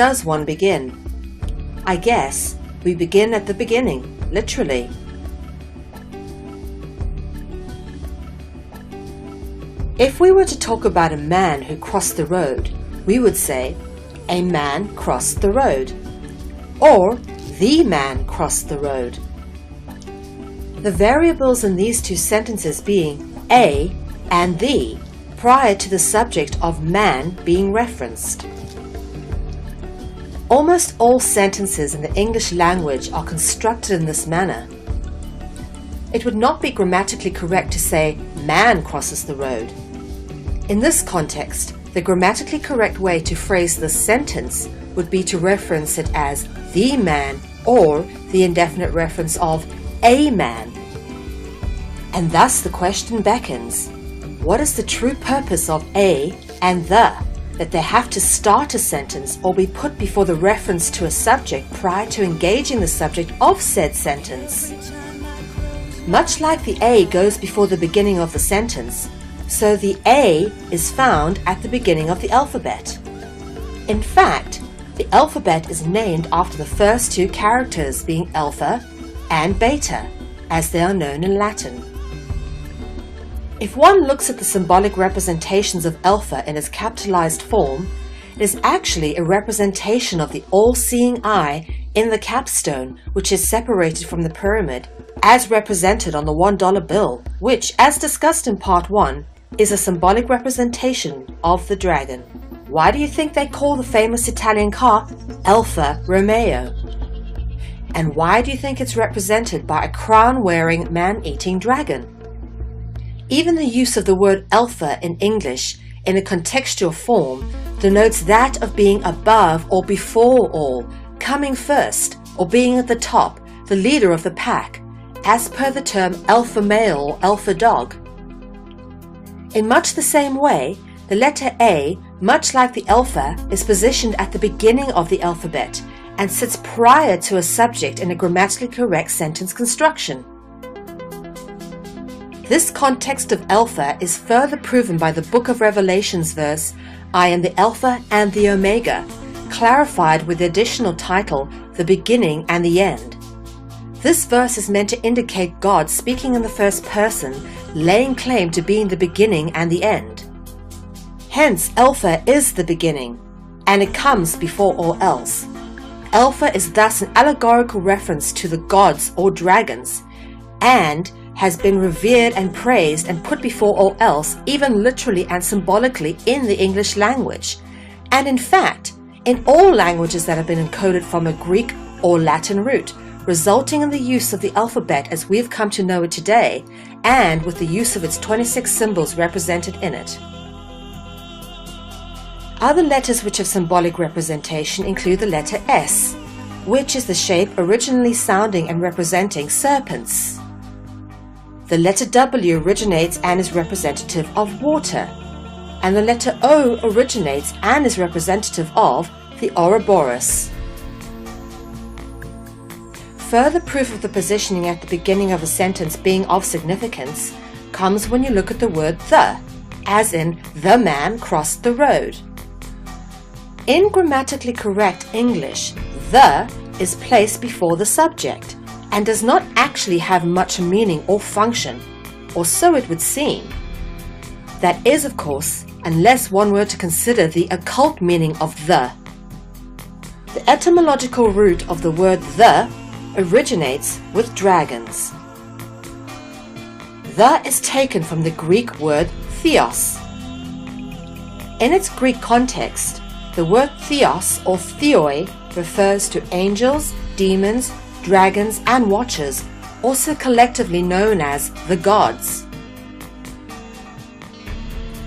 does one begin? I guess we begin at the beginning, literally. If we were to talk about a man who crossed the road, we would say, a man crossed the road, or the man crossed the road. The variables in these two sentences being a and the prior to the subject of man being referenced. Almost all sentences in the English language are constructed in this manner. It would not be grammatically correct to say man crosses the road. In this context, the grammatically correct way to phrase this sentence would be to reference it as the man or the indefinite reference of a man. And thus the question beckons, what is the true purpose of a and the, that they have to start a sentence or be put before the reference to a subject prior to engaging the subject of said sentence? Much like the a goes before the beginning of the sentence, so the a is found at the beginning of the alphabet. In fact, the alphabet is named after the first two characters being alpha and beta, as they are known in Latin. If one looks at the symbolic representations of alpha in its capitalized form, it is actually a representation of the all-seeing eye in the capstone, which is separated from the pyramid, as represented on the $1 bill, which, as discussed in part 1, is a symbolic representation of the dragon. Why do you think they call the famous Italian car Alfa Romeo? And why do you think it's represented by a crown-wearing, man-eating dragon? Even the use of the word alpha in English in a contextual form denotes that of being above or before all, coming first, or being at the top, the leader of the pack, as per the term alpha male or alpha dog. In much the same way, the letter A, much like the alpha, is positioned at the beginning of the alphabet and sits prior to a subject in a grammatically correct sentence construction. This context of alpha is further proven by the Book of Revelations verse, I am the Alpha and the Omega, clarified with the additional title, the beginning and the end. This verse is meant to indicate God speaking in the first person, laying claim to being the beginning and the end. Hence, Alpha is the beginning, and it comes before all else. Alpha is thus an allegorical reference to the gods or dragons, and has been revered and praised and put before all else, even literally and symbolically in the English language, and in fact, in all languages that have been encoded from a Greek or Latin root, resulting in the use of the alphabet as we've come to know it today, and with the use of its 26 symbols represented in it. Other letters which have symbolic representation include the letter S, which is the shape originally sounding and representing serpents. The letter W originates and is representative of water, and the letter O originates and is representative of the Ouroboros. Further proof of the positioning at the beginning of a sentence being of significance comes when you look at the word the, as in the man crossed the road. In grammatically correct English, the is placed before the subject and does not actually have much meaning or function, or so it would seem. That is, of course, unless one were to consider the occult meaning of the. The etymological root of the word the originates with dragons. The is taken from the Greek word theos. In its Greek context, the word theos or theoi refers to angels, demons, dragons, and watchers, also collectively known as the gods.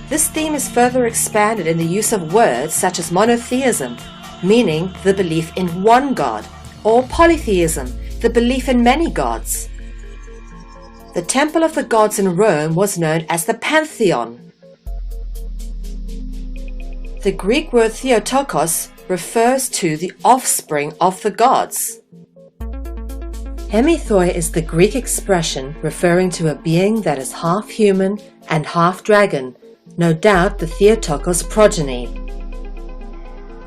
This theme is further expanded in the use of words such as monotheism, meaning the belief in one god, or polytheism, the belief in many gods. The temple of the gods in Rome was known as the Pantheon. The Greek word Theotokos refers to the offspring of the gods. Hemithoi is the Greek expression referring to a being that is half human and half dragon, no doubt the Theotokos progeny.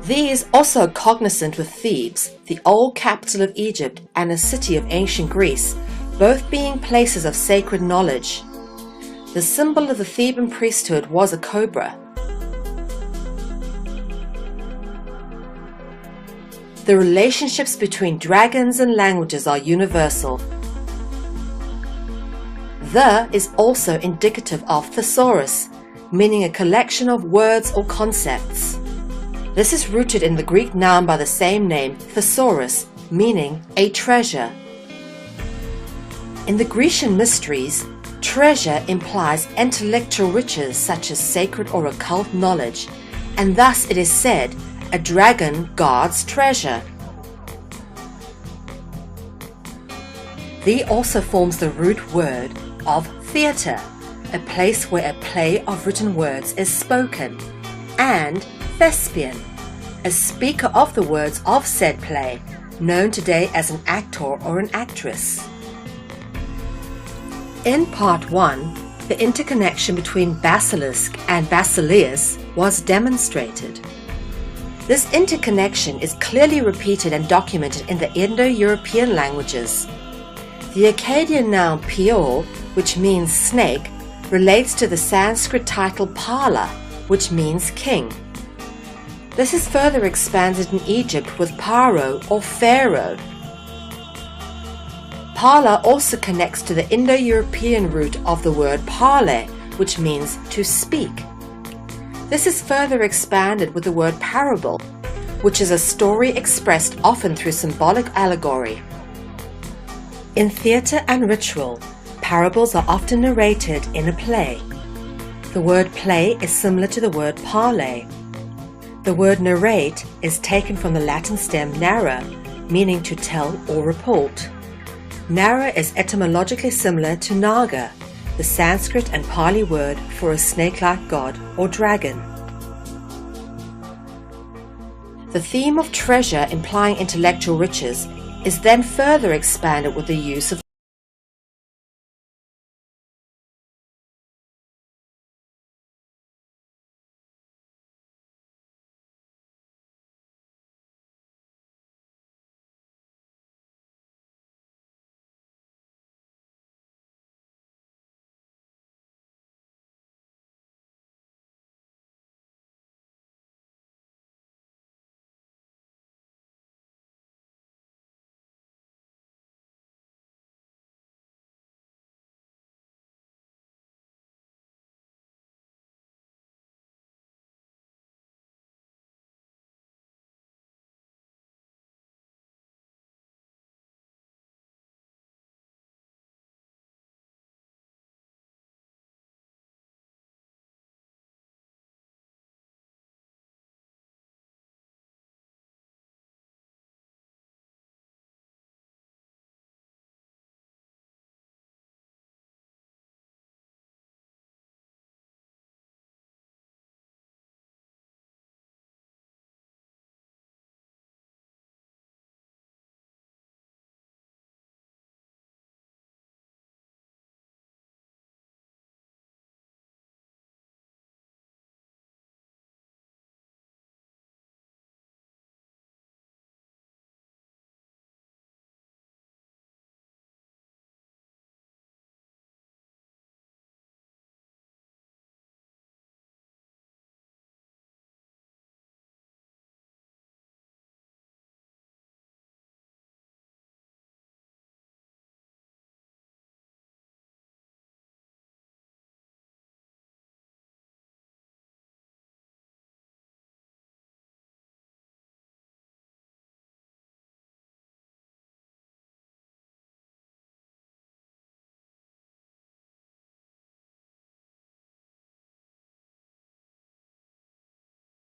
These also cognizant with Thebes, the old capital of Egypt and a city of ancient Greece, both being places of sacred knowledge. The symbol of the Theban priesthood was a cobra. The relationships between dragons and languages are universal. The is also indicative of thesaurus, meaning a collection of words or concepts. This is rooted in the Greek noun by the same name, thesaurus, meaning a treasure. In the Grecian mysteries, treasure implies intellectual riches such as sacred or occult knowledge, and thus it is said, a dragon guards treasure. The also forms the root word of theatre, a place where a play of written words is spoken, and thespian, a speaker of the words of said play, known today as an actor or an actress. In Part 1, the interconnection between basilisk and basileus was demonstrated. This interconnection is clearly repeated and documented in the Indo-European languages. The Akkadian noun pior, which means snake, relates to the Sanskrit title Pala, which means king. This is further expanded in Egypt with Paro or Pharaoh. Pala also connects to the Indo-European root of the word parle, which means to speak. This is further expanded with the word parable, which is a story expressed often through symbolic allegory. In theatre and ritual, parables are often narrated in a play. The word play is similar to the word parle. The word narrate is taken from the Latin stem narra, meaning to tell or report. Narra is etymologically similar to Naga, the Sanskrit and Pali word for a snake-like god or dragon. The theme of treasure implying intellectual riches is then further expanded with the use of